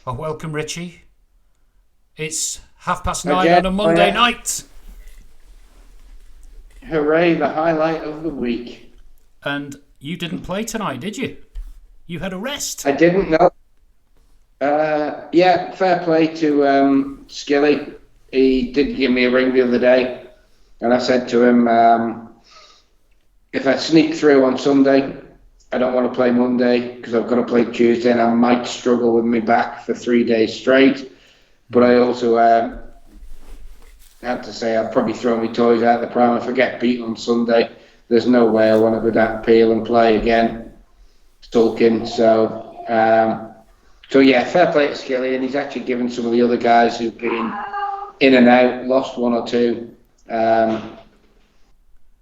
Oh, welcome, Richie. It's 9:30 on a Monday night. Hooray, the highlight of the week. And you didn't play tonight, did you? You had a rest. I didn't know. Yeah, fair play to Skilly. He did give me a ring the other day, and I said to him, if I sneak through on Sunday, I don't want to play Monday because I've got to play Tuesday and I might struggle with my back for 3 days straight. But I also had to say I'd probably throw my toys out of the pram if I get beat on Sunday. There's no way I want to go down Peel and play again, sulking. So yeah, fair play to Skilly, and he's actually given some of the other guys who've been in and out, lost one or two,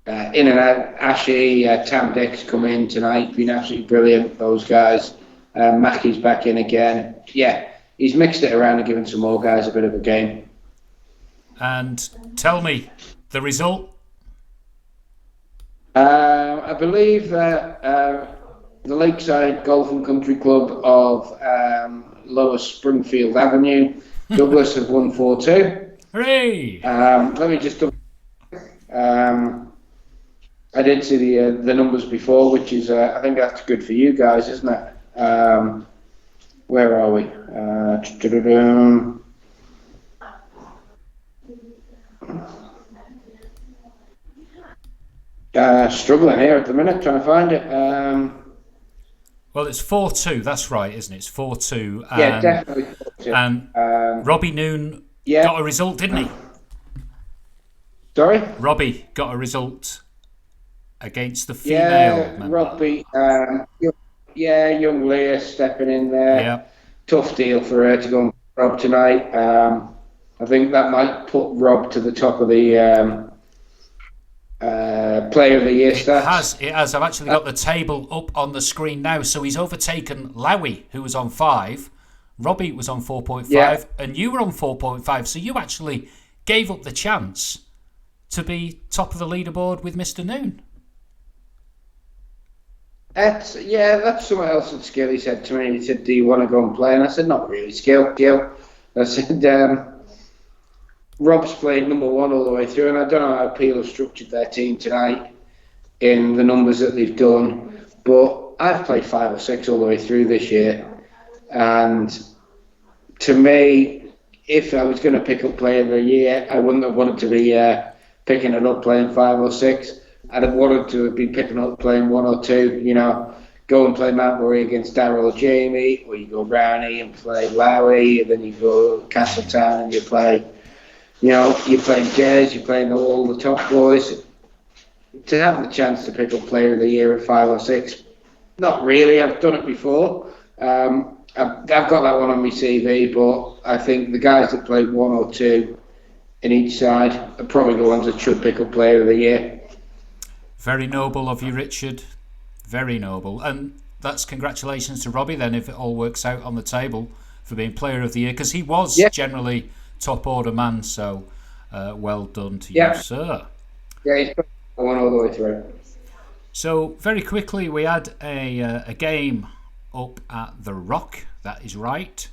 in and out. Ashy, Tam Dick's come in tonight, been absolutely brilliant, those guys. Mackie's back in again. Yeah, he's mixed it around and given some more guys a bit of a game. And tell me, the result? I believe that the Lakeside Golf and Country Club of Lower Springfield Avenue, Douglas have won 4-2. Hooray! Let me just I did see the numbers before, which is I think that's good for you guys, isn't it? Where are we? Struggling here at the minute, trying to find it. Well, it's 4-2. That's right, isn't it? It's 4-2. Yeah, definitely 4-2. And Robbie Noon got a result, didn't he? Sorry? Robbie got a result against the female member. Robbie. Young Leah stepping in there. Yeah. Tough deal for her to go and Rob tonight. I think that might put Rob to the top of the Player of the Year stats. It has. I've actually got the table up on the screen now. So he's overtaken Lowy, who was on 5. Robbie was on 4.5, and you were on 4.5. So you actually gave up the chance to be top of the leaderboard with Mr. Noon. That's something else that Skilly said to me. He said, do you want to go and play? And I said, not really, Skill. I said, Rob's played number 1 all the way through, and I don't know how Peel have structured their team tonight in the numbers that they've done, but I've played 5 or 6 all the way through this year, and to me, if I was going to pick up Player of the Year, I wouldn't have wanted to be picking it up playing 5 or 6. I'd have wanted to have been picking up playing 1 or 2, go and play Mountbury against Darryl or Jamie, or you go Brownie and play Lowy, and then you go Castletown and you play, you're playing Jez, you're playing all the top boys. To have the chance to pick up Player of the Year at 5 or 6, not really. I've done it before. I've got that one on my CV, but I think the guys that played 1 or 2 in each side are probably the ones that should pick up Player of the Year. Very noble of you, Richard. Very noble. And that's congratulations to Robbie then, if it all works out on the table, for being Player of the Year, because he was generally top order man, so well done to you, sir. Yeah, he's got 1 all the way through. So, very quickly, we had a game up at The Rock, that is right.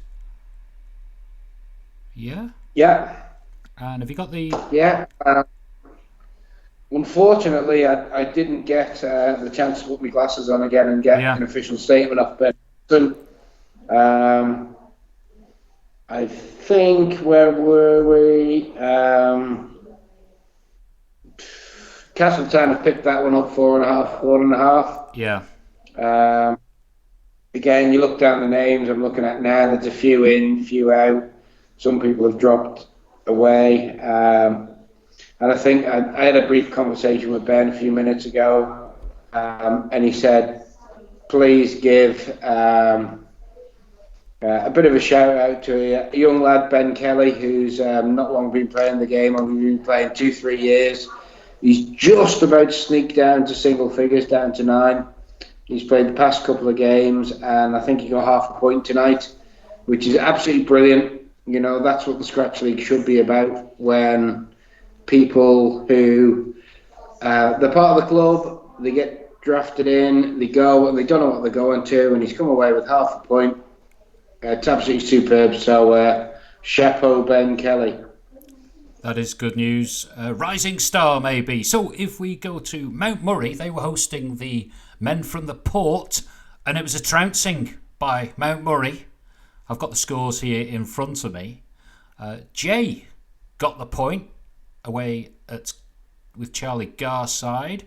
Yeah? Yeah. And have you got the... Yeah. Unfortunately, I didn't get the chance to put my glasses on again and get an official statement off Ben. I think, where were we? Castletown have picked that one up 4.5. Yeah. Again, you look down the names I'm looking at now, there's a few in, few out. Some people have dropped away. And I think I had a brief conversation with Ben a few minutes ago, and he said, please give a bit of a shout out to a young lad, Ben Kelly, who's not long been playing the game, only been playing 2-3 years. He's just about to sneak down to single figures, down to 9. He's played the past couple of games, and I think he got half a point tonight, which is absolutely brilliant. That's what the Scratch League should be about, when people who they're part of the club, they get drafted in, they go and they don't know what they're going to, and he's come away with half a point It's absolutely superb. So, chapeau, Ben Kelly. That is good news. Rising star, maybe. So if we go to Mount Murray, they were hosting the men from the Port, and it was a trouncing by Mount Murray. I've got the scores here in front of me. Jay got the point away with Charlie Garr's side.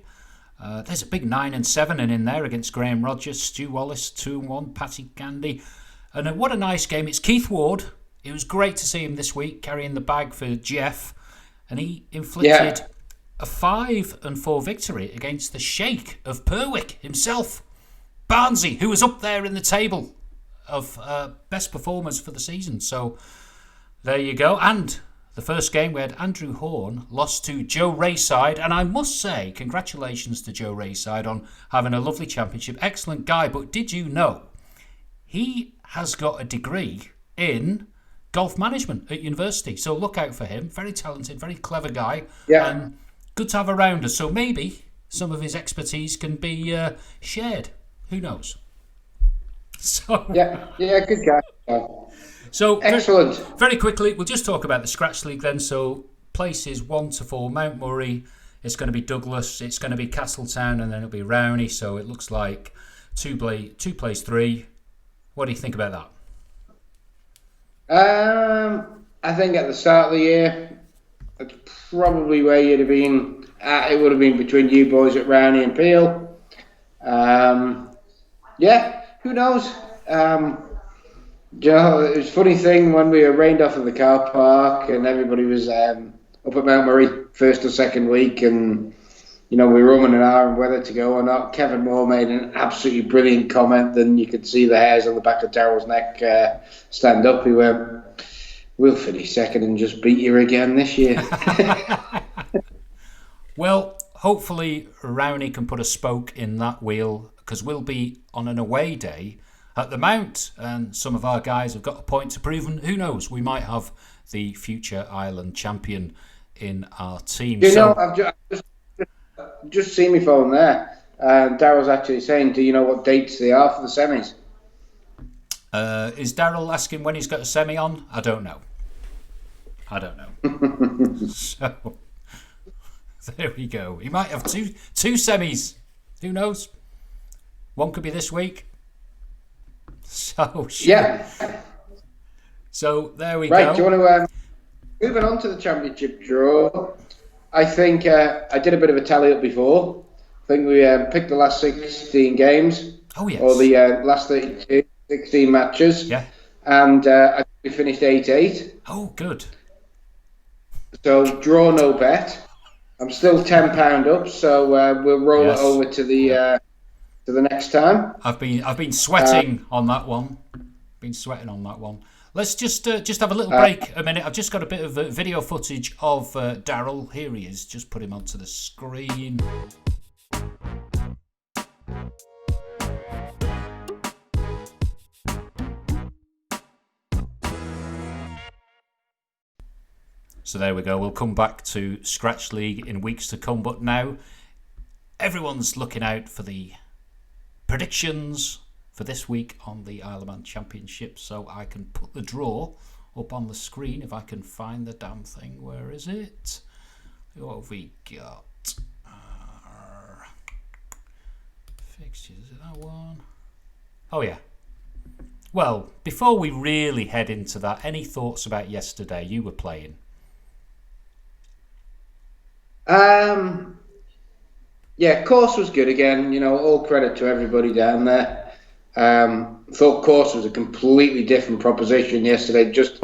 There's a big 9 and 7 in there against Graham Rogers, Stu Wallace 2-1, Patty Gandy. And what a nice game. It's Keith Ward. It was great to see him this week carrying the bag for Jeff, and he inflicted a 5-4 victory against the Sheikh of Perwick himself, Barnsey, who was up there in the table of best performers for the season. So there you go. And the first game we had Andrew Horn lost to Joe Rayside, and I must say congratulations to Joe Rayside on having a lovely championship. Excellent guy, but did you know he has got a degree in golf management at university? So look out for him. Very talented, very clever guy. Yeah. And good to have around us. So maybe some of his expertise can be shared. Who knows? So Yeah, good guy. So Excellent. Very quickly, we'll just talk about the Scratch League then. So places 1 to 4, Mount Murray, it's going to be Douglas, it's going to be Castletown, and then it'll be Rowney. So it looks like 2 plays 3. What do you think about that? I think at the start of the year, that's probably where you'd have been. It would have been between you boys at Rowney and Peel. Who knows? It was a funny thing when we were rained off in the car park and everybody was up at Mount Murray first or second week, and we were umming and ahhing whether to go or not. Kevin Moore made an absolutely brilliant comment, and you could see the hairs on the back of Daryl's neck stand up. He went, "We'll finish second and just beat you again this year." Well, hopefully Rowney can put a spoke in that wheel, because we'll be on an away day at the Mount, and some of our guys have got a point to prove, and who knows, we might have the future Ireland champion in our team. I've just seen my phone there. Daryl's actually saying, do you know what dates they are for the semis? Is Daryl asking when he's got a semi on? I don't know. So there we go. He might have two semis. Who knows? One could be this week. So So there we go. Right, do you want to moving on to the championship draw? I think I did a bit of a tally up before. I think we picked the last 16 games. Oh yes. Or the last 32, 16 matches. Yeah. And I think we finished 8-8. Oh, good. So draw no bet. I'm still £10 up, so we'll roll it over to the next time. I've been sweating on that one. Let's just have a little break a minute. I've just got a bit of video footage of Daryl. Here he is. Just put him onto the screen. So there we go. We'll come back to Scratch League in weeks to come. But now everyone's looking out for the predictions for this week on the Isle of Man Championship. So I can put the draw up on the screen if I can find the damn thing. Where is it? What have we got? Fixtures, is it that one? Oh yeah. Well, before we really head into that, any thoughts about yesterday? You were playing. Course was good again. All credit to everybody down there. Thought course was a completely different proposition yesterday. Just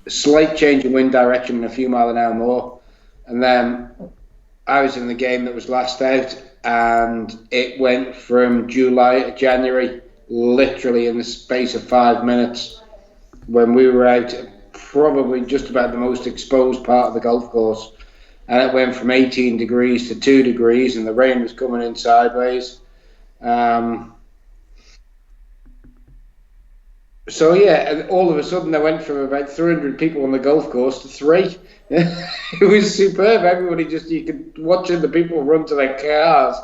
a slight change in wind direction and a few mile an hour more. And then I was in the game that was last out, and it went from July to January, literally in the space of 5 minutes, when we were out probably just about the most exposed part of the golf course. And it went from 18 degrees to 2 degrees, and the rain was coming in sideways. And all of a sudden I went from about 300 people on the golf course to 3. It was superb. Everybody you could watching the people run to their cars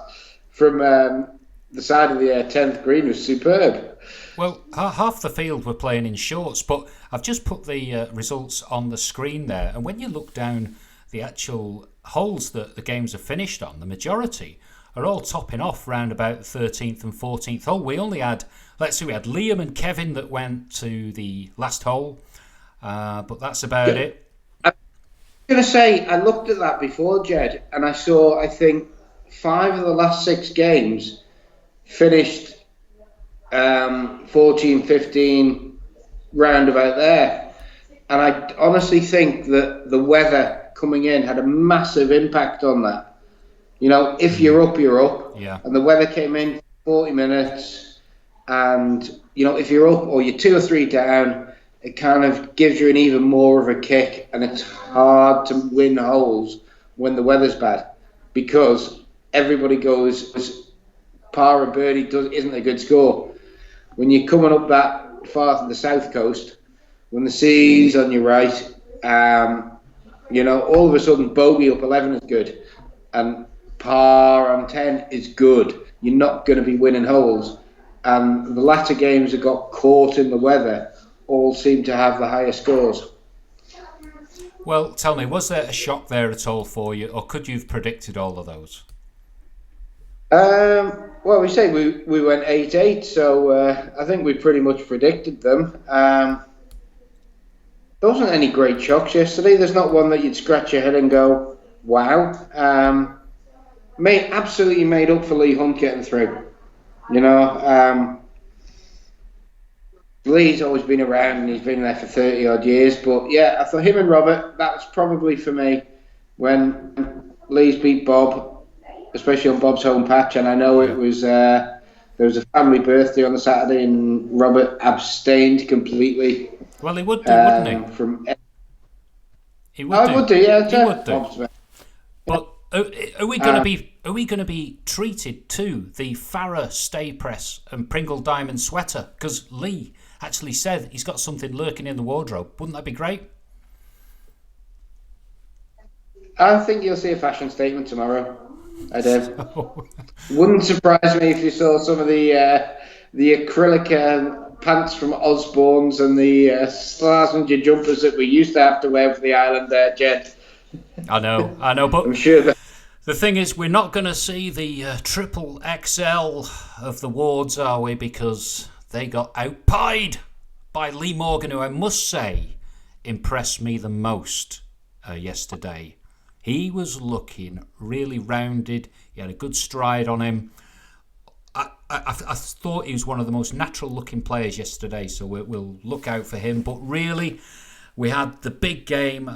from the side of the 10th green was superb. Well, half the field were playing in shorts, but I've just put the results on the screen there, and when you look down the actual holes that the games are finished on, the majority are all topping off round about the 13th and 14th hole. We only had, we had Liam and Kevin that went to the last hole, but that's about it. I'm going to say, I looked at that before, Jed, and I saw, I think, 5 of the last 6 games finished 14, 15, round about there. And I honestly think that the weather coming in had a massive impact on that. You know, if you're up, you're up. Yeah. And the weather came in 40 minutes. And, you know, if you're up or you're 2 or 3 down, it kind of gives you an even more of a kick. And it's hard to win holes when the weather's bad, because everybody goes, par or birdie isn't a good score. When you're coming up that far to the south coast, when the sea's on your right, you know, all of a sudden bogey up 11 is good. And par on 10 is good. You're not going to be winning holes. And the latter games that got caught in the weather all seem to have the higher scores. Well, tell me, was there a shock there at all for you, or could you have predicted all of those? Well, we say we went 8-8, so I think we pretty much predicted them. There wasn't any great shocks yesterday. There's not one that you'd scratch your head and go, wow. Absolutely made up for Lee Hunt getting through. You know, Lee's always been around and he's been there for 30 odd years. But yeah, I thought him and Robert, that was probably for me when Lee's beat Bob, especially on Bob's home patch. And I know it was there was a family birthday on the Saturday and Robert abstained completely. Well, he would do, wouldn't he? He would do. Yeah. He would do. But are we going to be treated to the Farah Stay Press and Pringle Diamond sweater? Because Lee actually said he's got something lurking in the wardrobe. Wouldn't that be great? I think you'll see a fashion statement tomorrow. I do. Wouldn't surprise me if you saw some of the acrylic pants from Osborne's and the Slazenger jumpers that we used to have to wear for the island there, Jed. I know, but I'm sure that the thing is, we're not going to see the triple XL of the Wards, are we? Because they got outpied by Lee Morgan, who I must say impressed me the most yesterday. He was looking really rounded. He had a good stride on him. I thought he was one of the most natural-looking players yesterday, so we'll look out for him. But really, we had the big game,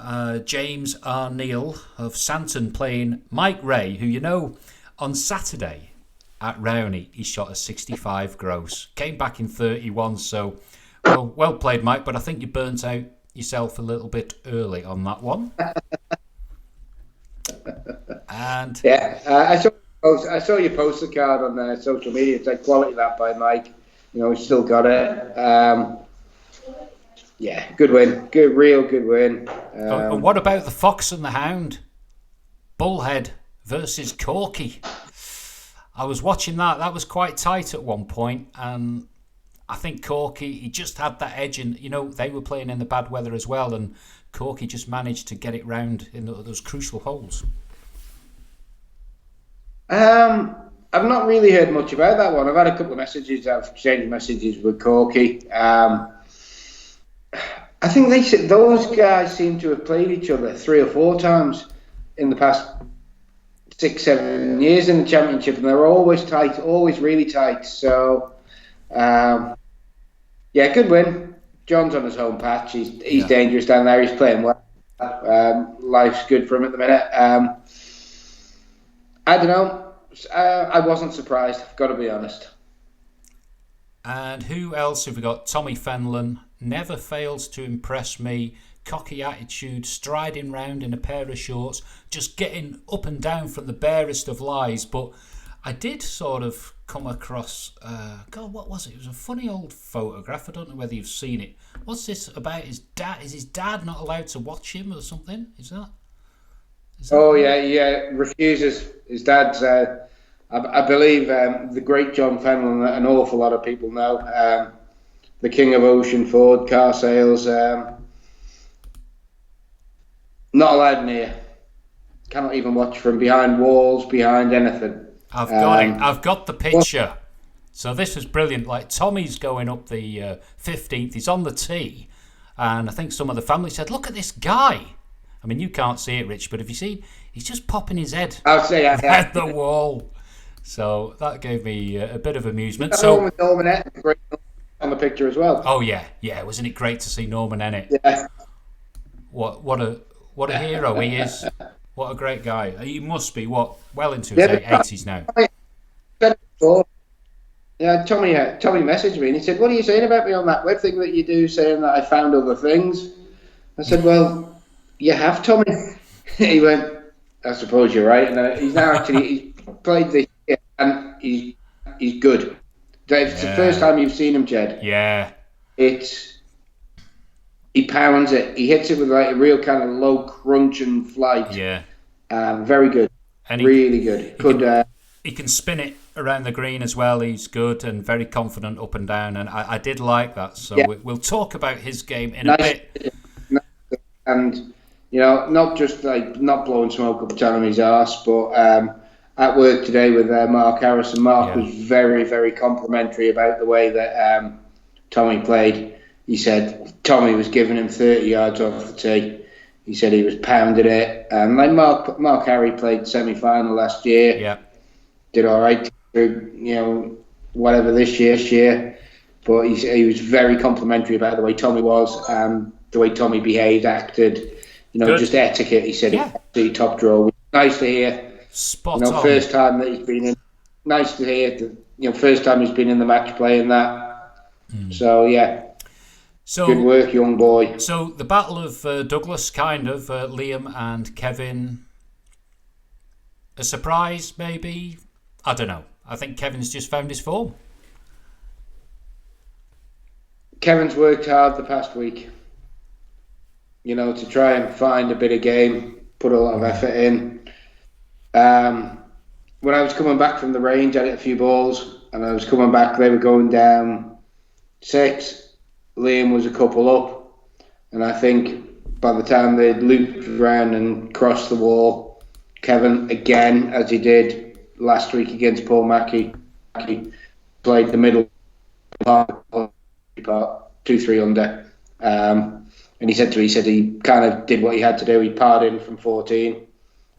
James R. Neal of Santon playing Mike Ray, who, you know, on Saturday at Rowney, he shot a 65 gross. Came back in 31, so well played, Mike, but I think you burnt out yourself a little bit early on that one. And yeah, I saw you post the card on social media. It's like quality that by Mike. You know, he's still got it. Yeah, good win. Real good win. And what about the Fox and the Hound? Bullhead versus Corky. I was watching that. That was quite tight at one point, and I think Corky, he just had that edge, and you know they were playing in the bad weather as well, and Corky just managed to get it round in those crucial holes. I've not really heard much about that one. I've had a couple of messages. I've exchanged messages with Corky. I think those guys seem to have played each other 3 or 4 times in the past 6-7 years in the championship, and they're always tight, always really tight. So, yeah, good win. John's on his home patch. He's dangerous down there. He's playing well. Life's good for him at the minute. I don't know. I wasn't surprised. I've got to be honest. And who else have we got? Tommy Fenlon never fails to impress me. Cocky attitude, striding round in a pair of shorts, just getting up and down from the barest of lies. But I did sort of come across, God, what was it? It was a funny old photograph. I don't know whether you've seen it. What's this about his dad? Is his dad not allowed to watch him or something? Is that oh, yeah, he refuses. His dad's I believe the great John Fenlon, an awful lot of people know, the king of Ocean Ford car sales. Not allowed near. Cannot even watch from behind walls, behind anything. I've got it. I've got the picture. So this was brilliant. Like Tommy's going up the 15th. He's on the tee, and I think some of the family said, "Look at this guy." I mean, you can't see it, Rich, but if you see, he's just popping his head at the wall. So that gave me a bit of amusement. So with Norman Ennett on the picture as well. Oh yeah. Wasn't it great to see Norman Ennett? Yeah. What a hero he is. What a great guy. He must be well into his 80s now. Yeah, Tommy messaged me and he said, "What are you saying about me on that web thing that you do, saying that I found other things?" I said, "Well, you have, Tommy." He went, "I suppose you're right." And he's now he's played this year and he's good. It's the first time you've seen him, Jed. Yeah. He pounds it. He hits it with like a real kind of low crunch and flight. Yeah. Very good. And really good. He can spin it around the green as well. He's good and very confident up and down. And I did like that. So we'll talk about his game in a bit. And, not just like not blowing smoke up Tommy's arse, but at work today with Mark Harrison, Mark was very, very complimentary about the way that Tommy played. He said Tommy was giving him 30 yards off the tee. He said he was pounding it. Like Mark Harry played semi-final last year. Yeah. Did all right through, whatever this year. But he was very complimentary about the way Tommy was, the way Tommy behaved, acted, just etiquette. He said the top draw. Nice to hear. Spot on. First time that he's been in. Nice to hear. First time he's been in the match playing that. So yeah. So, good work, young boy. So the Battle of Douglas, kind of, Liam and Kevin. A surprise, maybe? I don't know. I think Kevin's just found his form. Kevin's worked hard the past week. To try and find a bit of game, put a lot of effort in. When I was coming back from the range, I hit a few balls, and I was coming back, they were going down 6. Liam was a couple up, and I think by the time they'd looped around and crossed the wall, Kevin, again, as he did last week against Paul Mackey, played the middle part, 2-3 under. And he said he kind of did what he had to do. He parred in from 14.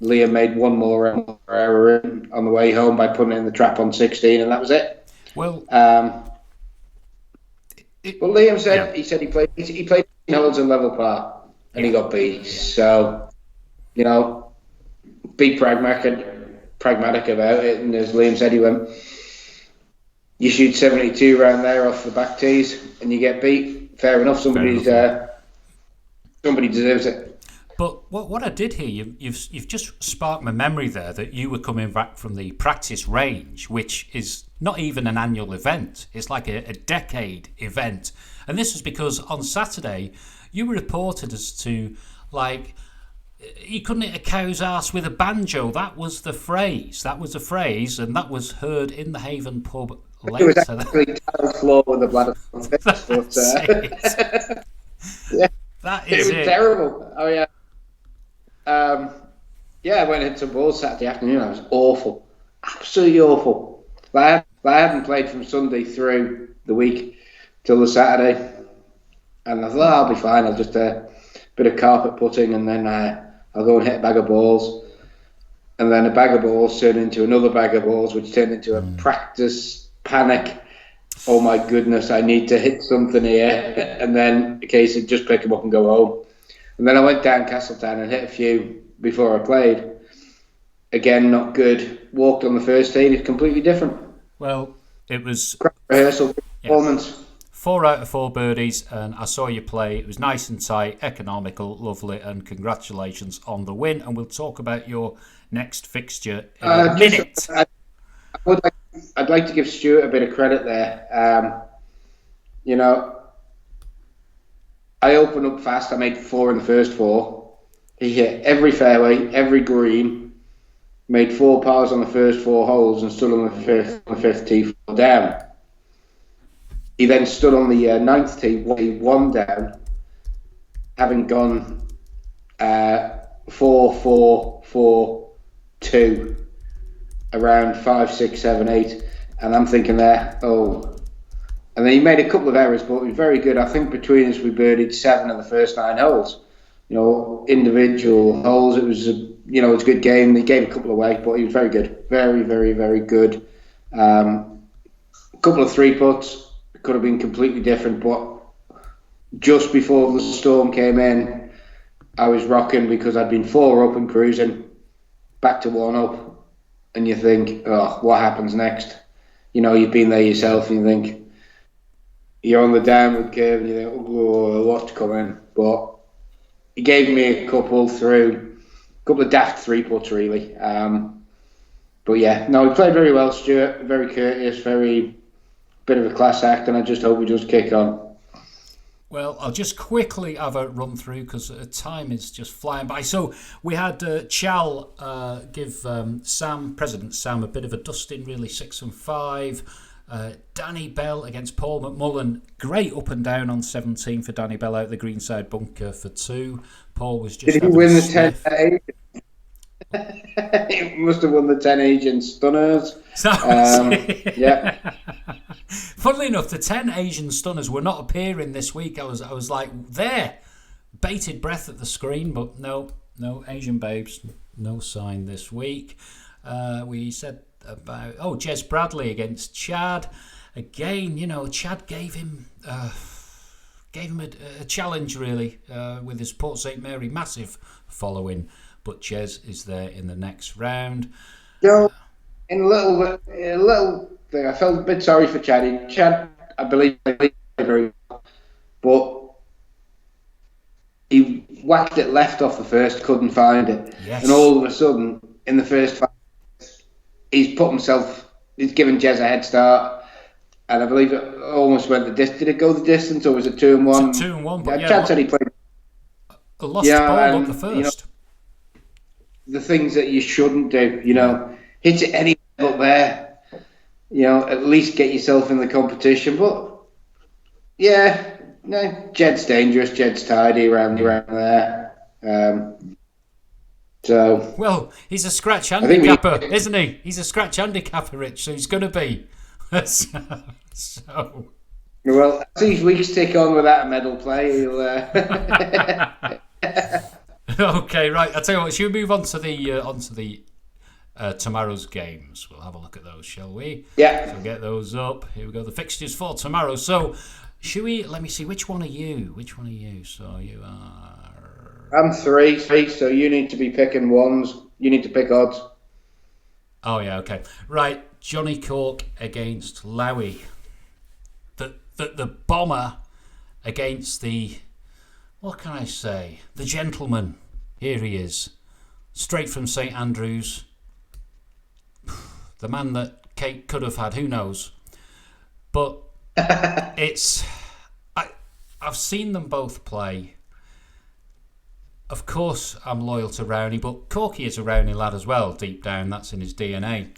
Liam made one more error on the way home by putting in the trap on 16, and that was it. Well, Liam said he played 18 holes in level par and he got beat. So, be pragmatic about it. And as Liam said, he went, "You shoot 72 around there off the back tees and you get beat. Fair enough. Somebody deserves it." But what I did hear, you've just sparked my memory there that you were coming back from the practice range, which is not even an annual event. It's like a decade event. And this was because on Saturday, you were reported as to, like, you couldn't hit a cow's arse with a banjo. That was the phrase. And that was heard in the Haven pub later. It was actually tile floor with a bladder. That is it. It was terrible. Oh, yeah. I went into balls Saturday afternoon. I was awful, absolutely awful. I hadn't played from Sunday through the week till the Saturday, and I thought I'll be fine. I'll just a bit of carpet putting, and then I'll go and hit a bag of balls, and then a bag of balls turned into another bag of balls, which turned into a practice panic. Oh my goodness, I need to hit something here, and then a case of just pick them up and go home. And then I went down Castletown and hit a few before I played. Again, not good. Walked on the first tee, it's completely different. Well, it was rehearsal performance. 4 out of 4 birdies, and I saw you play. It was nice and tight, economical, lovely, and congratulations on the win. And we'll talk about your next fixture in a minute. I'd like to give Stuart a bit of credit there. I opened up fast. I made 4 in the first 4. He hit every fairway, every green, made 4 pars on the first 4 holes and stood on the fifth tee 4 down. He then stood on the 9th tee 1 down, having gone 4, 4, 4, 2 around 5, 6, 7, 8, and I'm thinking there, and then he made a couple of errors, but he was very good. I think between us we birdied 7 of the first 9 holes. Individual holes. It was it was a good game. He gave a couple away, but he was very good, very, very, very good. A couple of 3-putts could have been completely different, but just before the storm came in, I was rocking because I'd been 4 up and cruising, back to 1 up, and you think, what happens next? You've been there yourself, and you think you're on the downward curve, and you think, what's coming? But he gave me a couple of daft 3-putts really. But yeah, no, he played very well, Stuart. Very courteous, very bit of a class act, and I just hope he does kick on. Well, I'll just quickly have a run through because time is just flying by. So we had Chal give President Sam, a bit of a dusting, really, 6 and 5. Danny Bell against Paul McMullen. Great up and down on 17 for Danny Bell out the greenside bunker for 2. Paul was just. Did he win the 10 He must have won the 10 Asian Stunners. Yeah. Funnily enough, the 10 Asian Stunners were not appearing this week. I was like, there, bated breath at the screen, but no Asian babes, no sign this week. We said about Jez Bradley against Chad. Again, Chad gave him a challenge really with his Port St Mary massive following, but Jez is there in the next round. In a little thing, I felt a bit sorry for Chad. Chad, I believe, very well, but he whacked it left off the first, couldn't find it, and all of a sudden, in the first 5 minutes, he's given Jez a head start, and I believe it almost went the distance. Did it go the distance, or was it 2 and 1? 2 and 1, but Chad said he played a lost ball up the first. The things that you shouldn't do, hit it any up there. At least get yourself in the competition. But yeah, no, Jed's dangerous. Jed's tidy around there. Well, he's a scratch handicapper, isn't he? He's a scratch handicapper, Rich. So he's going to be. so. Well, as these weeks tick on without a medal play, he'll. Okay, right. I'll tell you what. Should we move on to the tomorrow's games? We'll have a look at those, shall we? Yeah. So get those up. Here we go. The fixtures for tomorrow. So, should we? Let me see. Which one are you? So you are. I'm 3. So you need to be picking ones. You need to pick odds. Oh yeah. Okay. Right. Johnny Cork against Lowy. The bomber against the. What can I say? The gentleman. Here he is. Straight from St Andrews. The man that Kate could have had, who knows? But I've seen them both play. Of course, I'm loyal to Rowney, but Corky is a Rowney lad as well, deep down. That's in his DNA.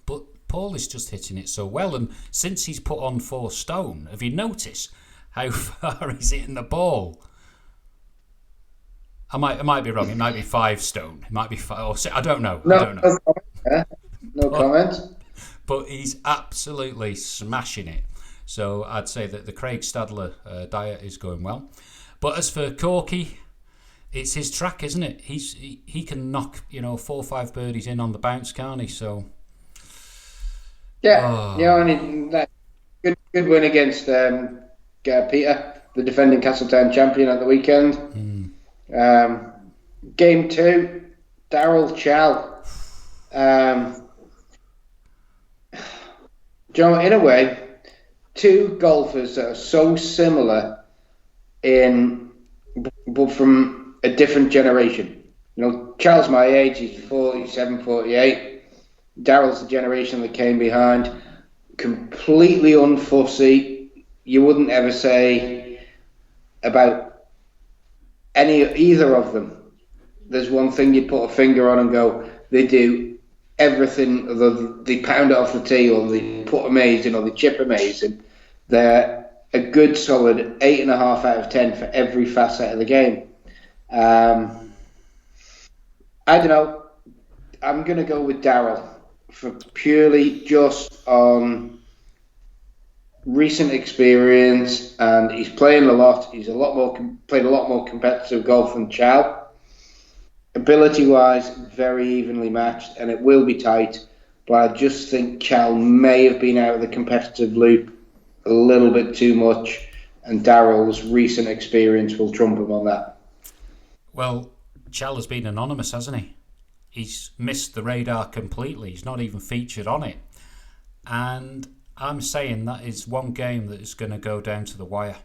But Paul is just hitting it so well, and since he's put on 4 stone, have you noticed how far he's hitting the ball? I might be wrong. It might be 5 stone. It might be 5 or 6. I don't know. No comment. But he's absolutely smashing it. So I'd say that the Craig Stadler diet is going well. But as for Corky, it's his track, isn't it? He can knock 4 or 5 birdies in on the bounce, can't he? So and that good win against Peter, the defending Castletown champion at the weekend. Game 2, Daryl Chal. In a way, 2 golfers that are so similar but from a different generation. Charles my age, he's 47, 48. Daryl's the generation that came behind. Completely unfussy. You wouldn't ever say about either of them. There's one thing you'd put a finger on and go, they do everything. They pound it off the tee, or they put amazing, or they chip amazing. They're a good solid 8.5 out of 10 for every facet of the game. I don't know. I'm going to go with Darrell for purely just on recent experience, and he's playing a lot. He's played a lot more competitive golf than Chow. Ability-wise, very evenly matched, and it will be tight. But I just think Chow may have been out of the competitive loop a little bit too much, and Darrell's recent experience will trump him on that. Well, Chow has been anonymous, hasn't he? He's missed the radar completely. He's not even featured on it. And I'm saying that is one game that is going to go down to the wire.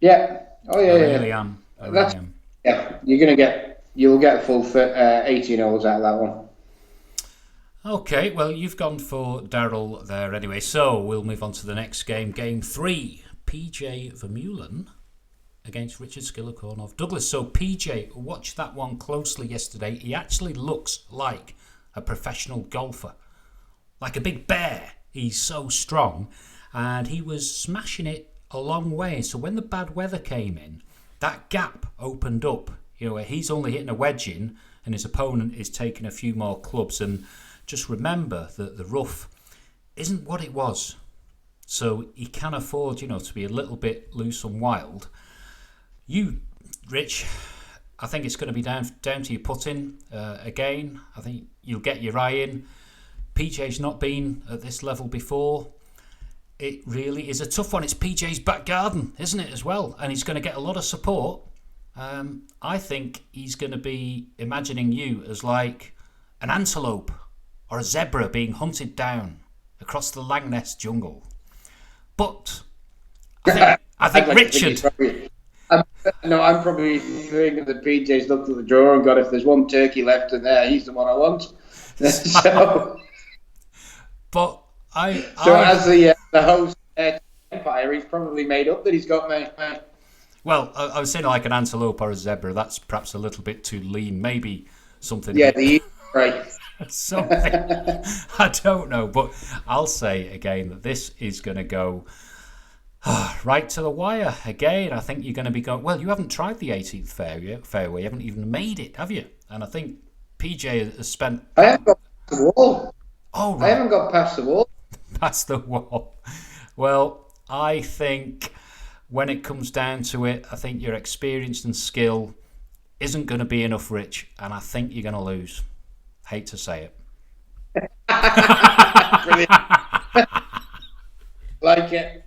Yeah. Oh, yeah. I really am. Yeah, you'll get full 18 holes out of that one. Okay, well, you've gone for Darrell there anyway. So we'll move on to the next game. Game 3. PJ Vermeulen against Richard Skilikorn Douglas. So PJ, watched that one closely yesterday. He actually looks like a professional golfer. Like a big bear. He's so strong. And he was smashing it a long way. So when the bad weather came in, that gap opened up. You know, where he's only hitting a wedge in and his opponent is taking a few more clubs. And just remember that the rough isn't what it was. So he can afford, to be a little bit loose and wild. You, Rich, I think it's going to be down to your putting again. I think you'll get your eye in. PJ's not been at this level before. It really is a tough one. It's PJ's back garden, isn't it, as well? And he's going to get a lot of support. I think he's going to be imagining you as like an antelope or a zebra being hunted down across the Langness jungle. But I think Richard... I'm probably thinking that PJ's looked at the drawer and got, if there's one turkey left in there, he's the one I want. So, but as the host Empire, he's probably made up that he's got me. Well, I was saying like an antelope or a zebra. That's perhaps a little bit too lean. Maybe something. Yeah, right. Something. I don't know, but I'll say again that this is going to go right to the wire again. I think you're going to be going. Well, you haven't tried the 18th fairway. You haven't even made it, have you? And I think PJ has spent. I haven't got past the wall. Oh, right. I haven't got past the wall. Past the wall. Well, I think when it comes down to it, I think your experience and skill isn't going to be enough, Rich, and I think you're going to lose. Hate to say it. Brilliant. Like it.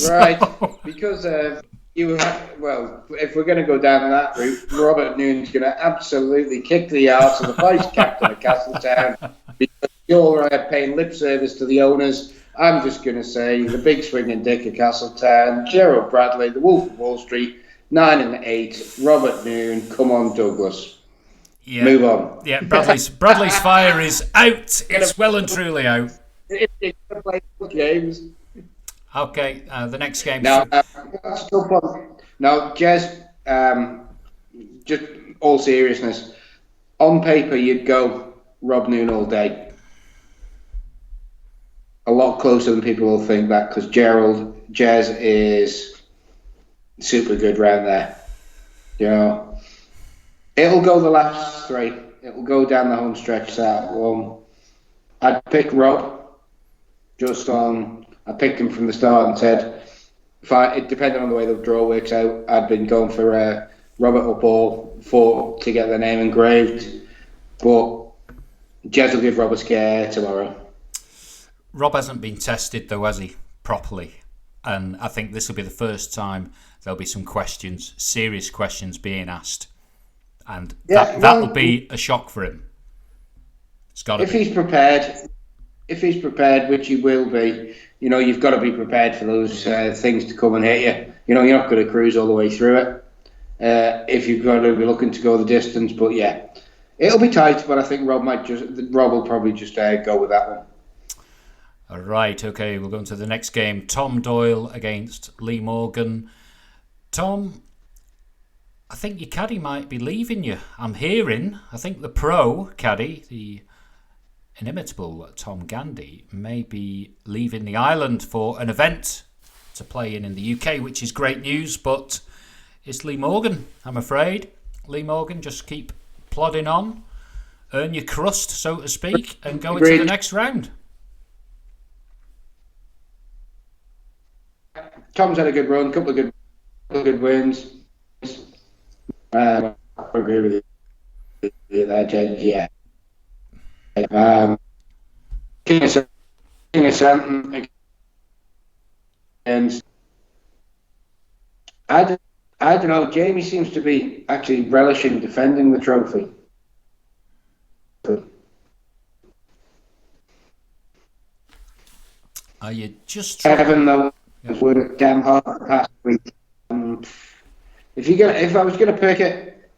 Right. Because if we're going to go down that route, Robert Noon's going to absolutely kick the arse of the vice captain of Castletown because you're paying lip service to the owners. I'm just going to say the big swinging dick of Castletown, Gerald Bradley, the Wolf of Wall Street, 9 and 8, Robert Noon, come on, Douglas. Yeah. Move on. Yeah, Bradley's fire is out. It's well and truly out. It's going to play games. Okay, the next game. Now, that's a tough one. Now, Jez, just all seriousness, on paper you'd go Rob Noon all day. A lot closer than people will think that because Jez is super good round there. It'll go the last 3. It'll go down the home stretch. That one, I'd pick Rob. I picked him from the start and said, it depending on the way the draw works out, I'd been going for Robert up all to get the name engraved. But Jez will give Rob a scare tomorrow. Rob hasn't been tested though, has he, properly? And I think this will be the first time there'll be some questions, serious questions being asked. And that'll be a shock for him. It's got to be. If he's prepared, which he will be, you've got to be prepared for those things to come and hit you. You're not going to cruise all the way through it. If you've got to be looking to go the distance, but yeah, it'll be tight. But I think Rob will probably just go with that one. All right, okay, we'll go on to the next game. Tom Doyle against Lee Morgan. Tom, I think your caddy might be leaving you. I'm hearing, I think the pro caddy, the inimitable Tom Gandy, may be leaving the island for an event to play in the UK, which is great news, but it's Lee Morgan, I'm afraid. Lee Morgan, just keep plodding on, earn your crust, so to speak, and go into the next round. Tom's had a good run, couple of good wins. I agree with you there, James. Yeah. King of Santon and I don't know. Jamie seems to be actually relishing defending the trophy. Are you just even though it worked damn hard past week? If I was gonna pick it,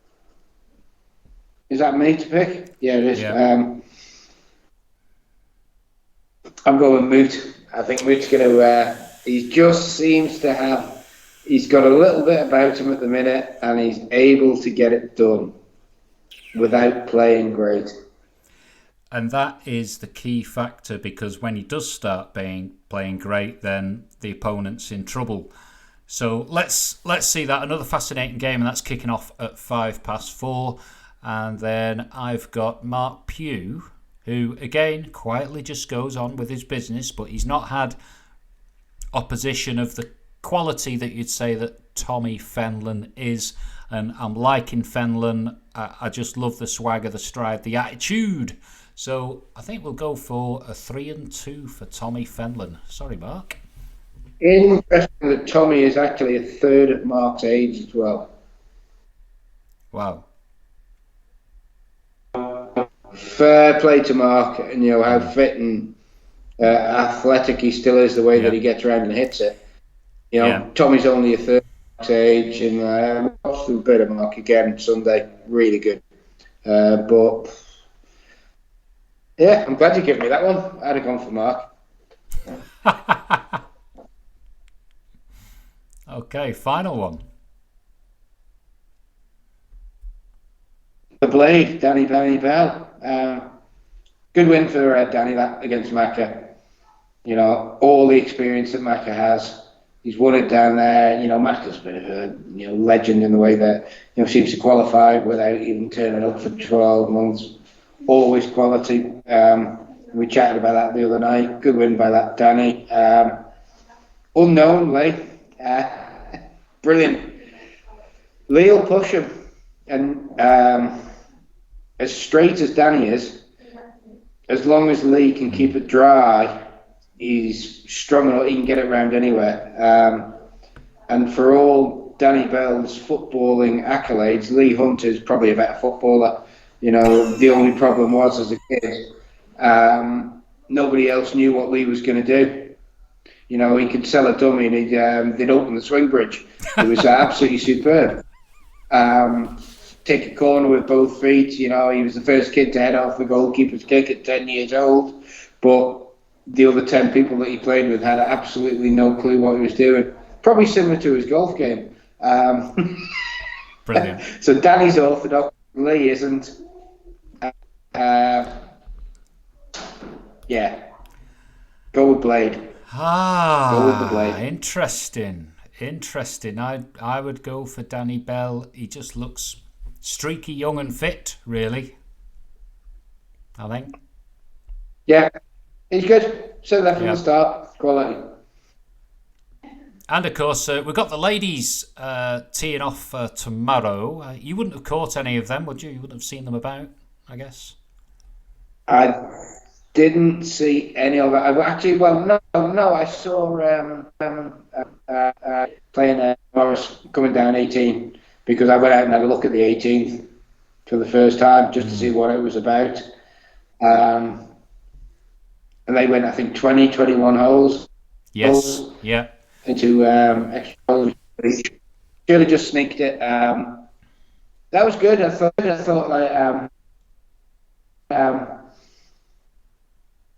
is that me to pick? Yeah, it is. Yeah. I'm going Moot. I think Moot's gonna. He just seems to have. He's got a little bit about him at the minute, and he's able to get it done without playing great. And that is the key factor, because when he does start playing great, then the opponent's in trouble. So let's see that. Another fascinating game, and that's kicking off at 4:05. And then I've got Mark Pugh, who again quietly just goes on with his business, but he's not had opposition of the quality that you'd say that Tommy Fenlon is. And I'm liking Fenlon. I just love the swagger, the stride, the attitude. So I think we'll go for a 3-2 for Tommy Fenlon. Sorry, Mark. Interesting that Tommy is actually a third of Mark's age as well. Wow. Fair play to Mark, and how fit and athletic he still is, the way that he gets around and hits it. Tommy's only a third of Mark's age, and watched a bit of Mark again Sunday. Really good. But yeah, I'm glad you gave me that one. I'd have gone for Mark. Okay, final one. The Blade, Danny Bell. Good win for Danny that against Macca. All the experience that Macca has. He's won it down there. Macca's a bit of a legend in the way that seems to qualify without even turning up for 12 months. Always quality. We chatted about that the other night. Good win by that Danny. Unknown Lee. Brilliant. Lee will push him, and as straight as Danny is, as long as Lee can keep it dry, he's strong enough. He can get it round anywhere. And for all Danny Bell's footballing accolades, Lee Hunter's probably a better footballer. The only problem was, as a kid, nobody else knew what Lee was going to do. He could sell a dummy and they'd open the swing bridge. It was absolutely superb. Take a corner with both feet. He was the first kid to head off the goalkeeper's kick at 10 years old. But the other 10 people that he played with had absolutely no clue what he was doing. Probably similar to his golf game. Brilliant. So Danny's orthodox, Lee isn't. Yeah. Go with Blade. Go with the Blade. Interesting. I would go for Danny Bell. He just looks streaky, young and fit, really. I think. Yeah. He's good. Said that from the start. Quality. And of course, we've got the ladies teeing off tomorrow. You wouldn't have caught any of them, would you? You wouldn't have seen them about, I guess. I didn't see any of it. I saw playing Morris coming down 18, because I went out and had a look at the 18th for the first time just to see what it was about. And they went, I think, 21 holes. Yes, yeah. Into extra holes. Shirley just sneaked it. That was good. I thought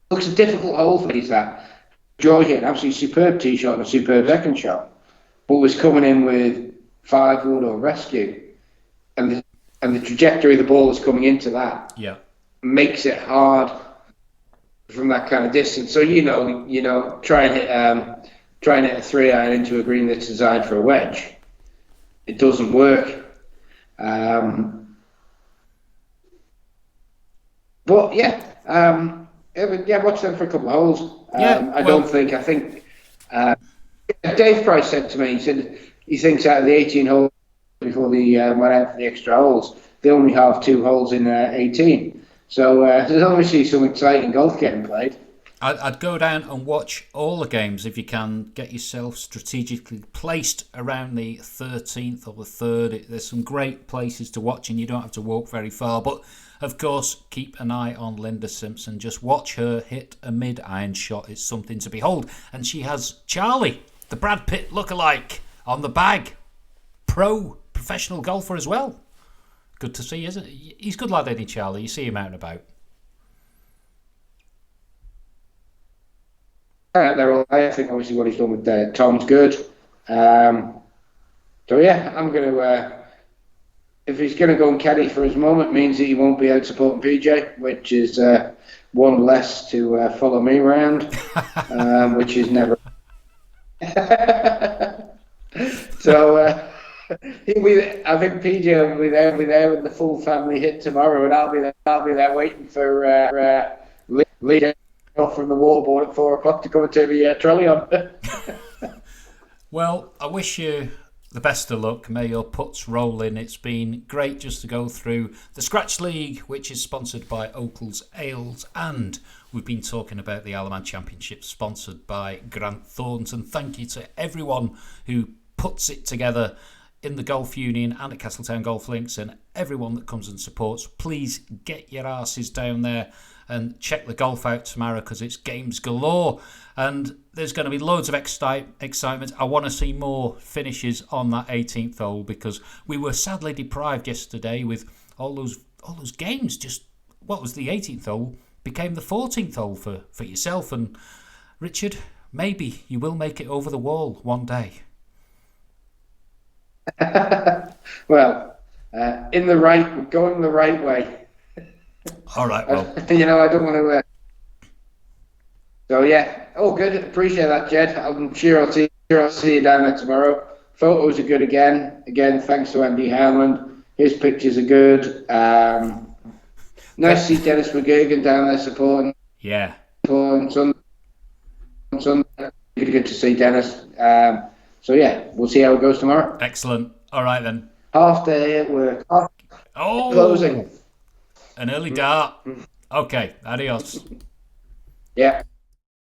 looks a difficult hole for these that. Joy hit an absolutely superb tee shot and a superb second shot, but was coming in with 5 wood or rescue. and the trajectory of the ball is coming into that Yeah. makes it hard from that kind of distance. So try and hit a 3-iron into a green that's designed for a wedge. It doesn't work. But watch them for a couple of holes. I think Dave Price said to me, he said he thinks out of the 18 holes before they went out for the extra holes, they only have 2 holes in 18. So there's obviously some exciting golf getting played. I'd go down and watch all the games if you can. Get yourself strategically placed around the 13th or the 3rd. There's some great places to watch and you don't have to walk very far. But, of course, keep an eye on Linda Simpson. Just watch her hit a mid-iron shot. It's something to behold. And she has Charlie, the Brad Pitt lookalike, on the bag. Professional golfer as well. Good to see, isn't it? He's good lad, isn't he, Charlie? You see him out and about. I think obviously what he's done with Tom's good. I'm going to. If he's going to go and caddy for his mum, it means that he won't be out supporting PJ, which is one less to follow me around, which is never. So he'll be. I think PJ will be there with the full family hit tomorrow, and I'll be there waiting for Lee off from the waterboard at 4 o'clock to come and take the trolley on. Well, I wish you the best of luck. May your putts roll in. It's been great just to go through the Scratch League, which is sponsored by Oakles Ales, and we've been talking about the Isle of Man Championship, sponsored by Grant Thornton. Thank you to everyone who puts it together in the Golf Union and at Castletown Golf Links, and everyone that comes and supports. Please get your asses down there and check the golf out tomorrow, because it's games galore and there's going to be loads of excitement. I want to see more finishes on that 18th hole, because we were sadly deprived yesterday with all those games. Just what was the 18th hole became the 14th hole for yourself. And Richard, maybe you will make it over the wall one day. Well, going the right way. All right, well. I don't want to. So yeah, all good. Appreciate that, Jed. I'm sure I'll see you down there tomorrow. Photos are good again. Again, thanks to Andy Hanlon. His pictures are good. Nice to see Dennis McGuigan down there supporting. Yeah. Sunday. Good to see Dennis. So yeah, we'll see how it goes tomorrow. Excellent. All right then. Half day at work. Closing. An early dart. Okay, adios. Yeah.